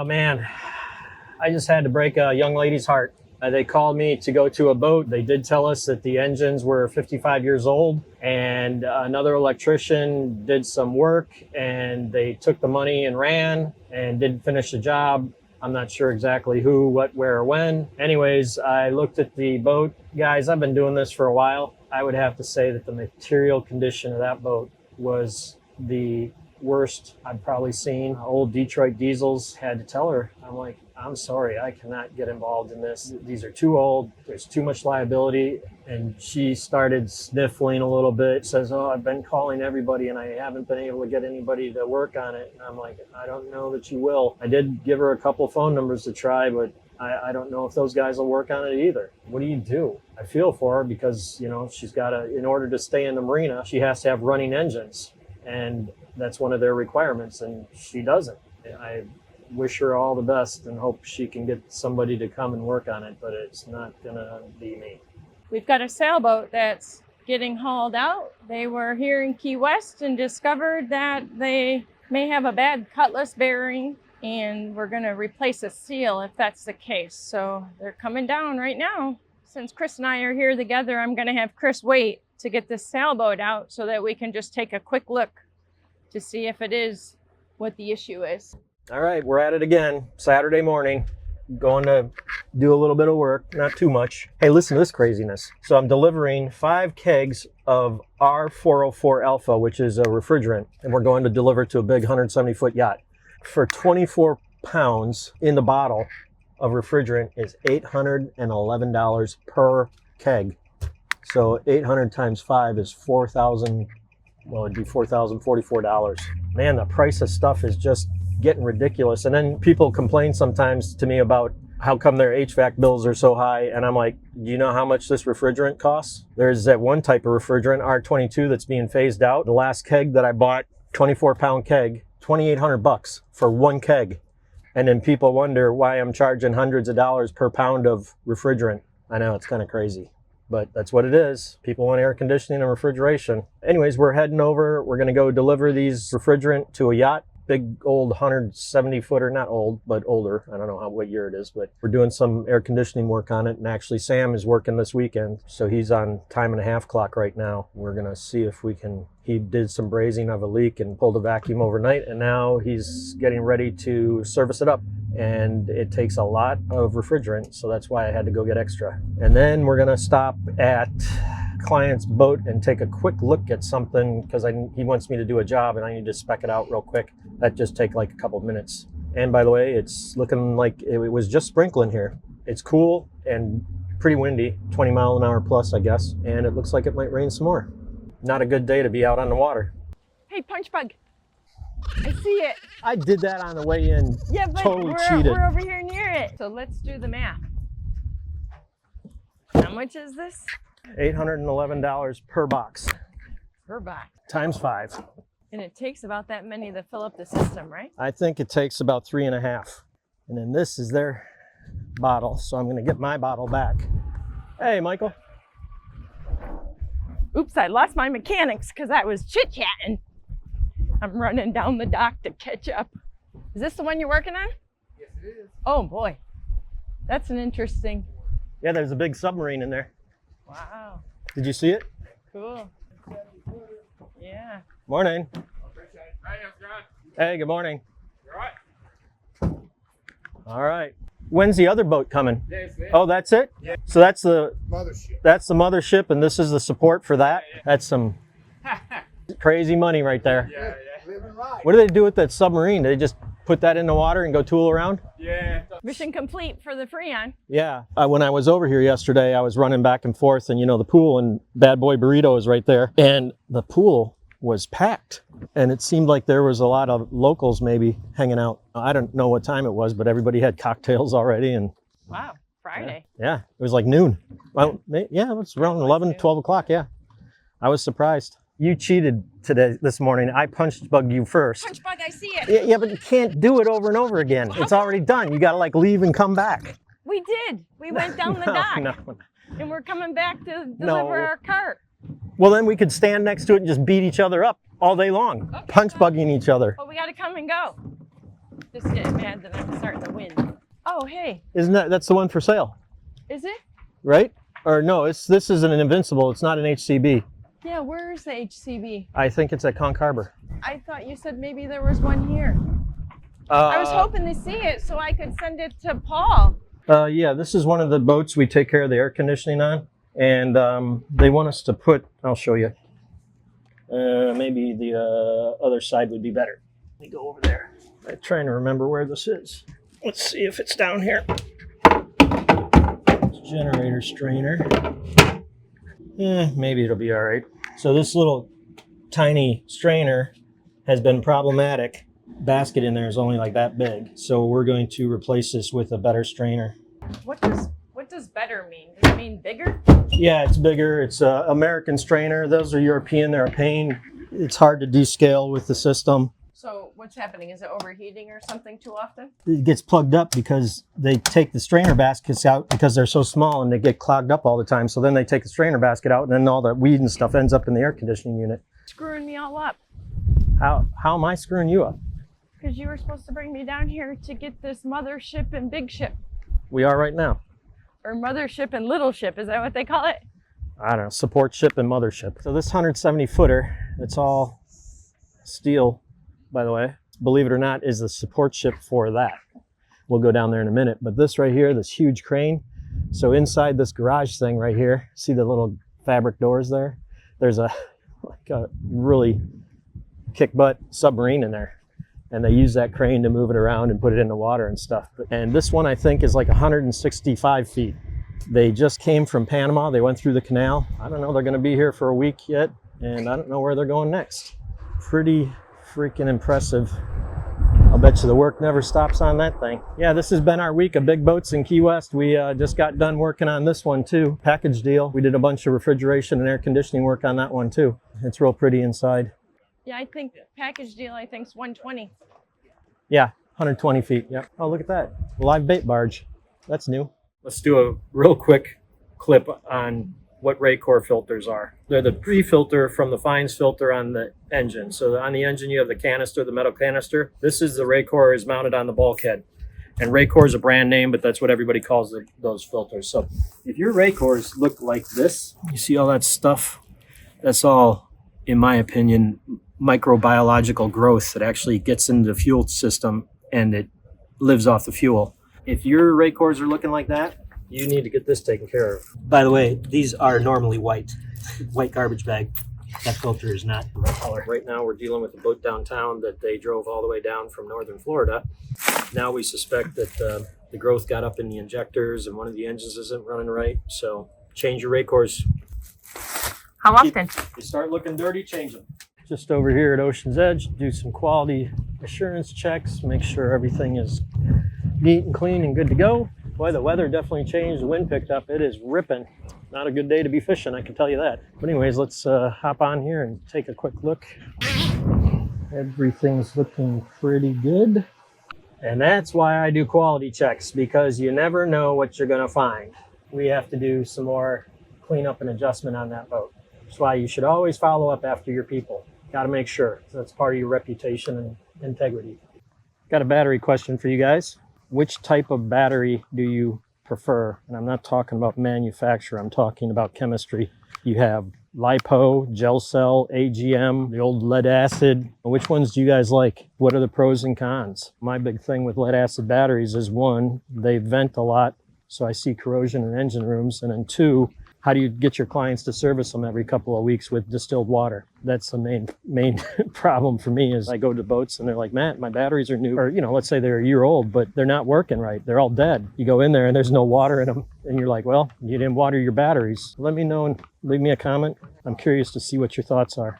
Oh man, I just had to break a young lady's heart. They called me to go to a boat. They did tell us that the engines were 55 years old, and another electrician did some work and they took the money and ran and didn't finish the job. I'm not sure exactly who, what, where, or when. Anyways, I looked at the boat. Guys, I've been doing this for a while. I would have to say that the material condition of that boat was the worst I've probably seen. Old Detroit diesels. Had to tell her, I'm like, I'm sorry, I cannot get involved in this. These are too old. There's too much liability. And she started sniffling a little bit, says, oh, I've been calling everybody and I haven't been able to get anybody to work on it. And I'm like, I don't know that you will. I did give her a couple phone numbers to try, but I don't know if those guys will work on it either. What do you do? I feel for her because, you know, she's got to, in order to stay in the marina, she has to have running engines. And that's one of their requirements, and she doesn't. I wish her all the best and hope she can get somebody to come and work on it, but it's not gonna be me. We've got a sailboat that's getting hauled out. They were here in Key West and discovered that they may have a bad cutlass bearing, and we're gonna replace a seal if that's the case. So they're coming down right now. Since Chris and I are here together, I'm gonna have Chris wait to get this sailboat out so that we can just take a quick look to see if it is what the issue is. All right, we're at it again. Saturday morning, going to do a little bit of work, not too much. Hey, listen to this craziness. So I'm delivering 5 kegs of R404 Alpha, which is a refrigerant, and we're going to deliver to a big 170-foot yacht. For 24 pounds in the bottle of refrigerant is $811 per keg. So 800 times 5 is 4,000. Well, it'd be $4,044. Man, the price of stuff is just getting ridiculous. And then people complain sometimes to me about how come their HVAC bills are so high. And I'm like, do you know how much this refrigerant costs? There's that one type of refrigerant, R22, that's being phased out. The last keg that I bought, 24-pound keg, $2,800 for one keg. And then people wonder why I'm charging hundreds of dollars per pound of refrigerant. I know, it's kind of crazy, but that's what it is. People want air conditioning and refrigeration. Anyways, we're heading over. We're going to go deliver these refrigerant to a yacht. Big old 170-footer, not old, but older. I don't know what year it is, but we're doing some air conditioning work on it. And actually, Sam is working this weekend, so he's on time and a half clock right now. We're going to see if we can. He did some brazing of a leak and pulled a vacuum overnight, and now he's getting ready to service it up. And it takes a lot of refrigerant, so that's why I had to go get extra. And then we're going to stop at client's boat and take a quick look at something because he wants me to do a job and I need to spec it out real quick. That just take like a couple of minutes. And by the way, it's looking like it was just sprinkling here. It's cool and pretty windy, 20 mile an hour plus, I guess. And it looks like it might rain some more. Not a good day to be out on the water. Hey, punch bug. I see it. I did that on the way in. Yeah, but totally cheated. We're over here near it. So let's do the math. How much is this? $811 per box. Per box. Times 5. And it takes about that many to fill up the system, right? I think it takes about 3.5. And then this is their bottle, so I'm going to get my bottle back. Hey, Michael. Oops, I lost my mechanics because I was chit-chatting. I'm running down the dock to catch up. Is this the one you're working on? Yes, it is. Oh, boy. That's an interesting... Yeah, there's a big submarine in there. Wow. Did you see it? Cool. Yeah. Morning. Hey, how's it going? Hey, good morning. You all right? All right. When's the other boat coming? Yeah, it's there. Oh, that's it? Yeah. So that's the Mothership. and this is the support for that? Yeah. That's some crazy money right there. Yeah. Living right. What do they do with that submarine? Do they just put that in the water and go tool around? Yeah. Mission complete for the Freon. Yeah. When I was over here yesterday, I was running back and forth, and you know, the pool and Bad Boy Burrito is right there. And the pool was packed. And it seemed like there was a lot of locals maybe hanging out. I don't know what time it was, but everybody had cocktails already. And Wow. Friday. yeah, it was like noon. Well, yeah, it was around 11, 12 o'clock. Yeah. I was surprised. You cheated this morning. I punch bugged you first. Punch bug, I see it. Yeah, but you can't do it over and over again. It's already done. You got to like leave and come back. We did. We went down the dock. No. And we're coming back to deliver our cart. Well, then we could stand next to it and just beat each other up all day long, Okay, punch bugging each other. But we got to come and go. Just getting mad that I'm starting to win. Oh, hey, Isn't that's the one for sale, is it? right? Or no, this is an Invincible. It's not an HCB. Yeah, where is the HCB? I think it's at Conch Harbor. I thought you said maybe there was one here. I was hoping to see it so I could send it to Paul. Yeah, this is one of the boats we take care of the air conditioning on. And they want us to put, I'll show you. Maybe the other side would be better. Let me go over there. I'm trying to remember where this is. Let's see if it's down here. It's generator strainer. Maybe it'll be all right. So this little tiny strainer has been problematic. Basket in there is only like that big. So we're going to replace this with a better strainer. What does better mean? Does it mean bigger? Yeah, it's bigger. It's an American strainer. Those are European. They're a pain. It's hard to descale with the system. So what's happening? Is it overheating or something too often? It gets plugged up because they take the strainer baskets out because they're so small and they get clogged up all the time. So then they take the strainer basket out and then all the weed and stuff ends up in the air conditioning unit. Screwing me all up. How am I screwing you up? Because you were supposed to bring me down here to get this mothership and big ship. We are right now. Or mothership and little ship. Is that what they call it? I don't know, support ship and mothership. So this 170 footer, it's all steel, by the way, believe it or not, is the support ship for that. We'll go down there in a minute. But this right here, this huge crane. So inside this garage thing right here, see the little fabric doors there? There's a really kick-butt submarine in there. And they use that crane to move it around and put it in the water and stuff. And this one, I think, is like 165 feet. They just came from Panama. They went through the canal. I don't know, they're going to be here for a week yet, and I don't know where they're going next. Pretty freaking impressive. I'll bet you the work never stops on that thing. Yeah, this has been our week of big boats in Key West. We just got done working on this one too. Package deal. We did a bunch of refrigeration and air conditioning work on that one too. It's real pretty inside. Yeah, I think package deal, I think, is 120. Yeah, 120 feet. Yep. Oh, look at that. Live bait barge. That's new. Let's do a real quick clip on what Raycor filters are. They're the pre-filter from the fines filter on the engine. So on the engine, you have the canister, the metal canister. This is the Raycor is mounted on the bulkhead. And Raycor is a brand name, but that's what everybody calls those filters. So if your Raycors look like this, you see all that stuff? That's all, in my opinion, microbiological growth that actually gets into the fuel system and it lives off the fuel. If your Raycors are looking like that, you need to get this taken care of. By the way, these are normally white garbage bag. That filter is not the right color. Right now we're dealing with a boat downtown that they drove all the way down from northern Florida. Now we suspect that the growth got up in the injectors and one of the engines isn't running right. So change your Raycors. How often? You start looking dirty, change them. Just over here at Ocean's Edge, do some quality assurance checks, make sure everything is neat and clean and good to go. Boy, the weather definitely changed. The wind picked up. It is ripping. Not a good day to be fishing, I can tell you that. But anyways, let's hop on here and take a quick look. Everything's looking pretty good. And that's why I do quality checks, because you never know what you're gonna find. We have to do some more cleanup and adjustment on that boat. That's why you should always follow up after your people. Got to make sure. That's part of your reputation and integrity. Got a battery question for you guys. Which type of battery do you prefer? And I'm not talking about manufacturer. I'm talking about chemistry. You have LiPo, gel cell, AGM, the old lead acid. Which ones do you guys like? What are the pros and cons? My big thing with lead acid batteries is, one, they vent a lot, so I see corrosion in engine rooms. And then two, how do you get your clients to service them every couple of weeks with distilled water? That's the main problem for me. Is I go to boats and they're like, Matt, my batteries are new. Or, let's say they're a year old, but they're not working right. They're all dead. You go in there and there's no water in them. And you're like, well, you didn't water your batteries. Let me know and leave me a comment. I'm curious to see what your thoughts are.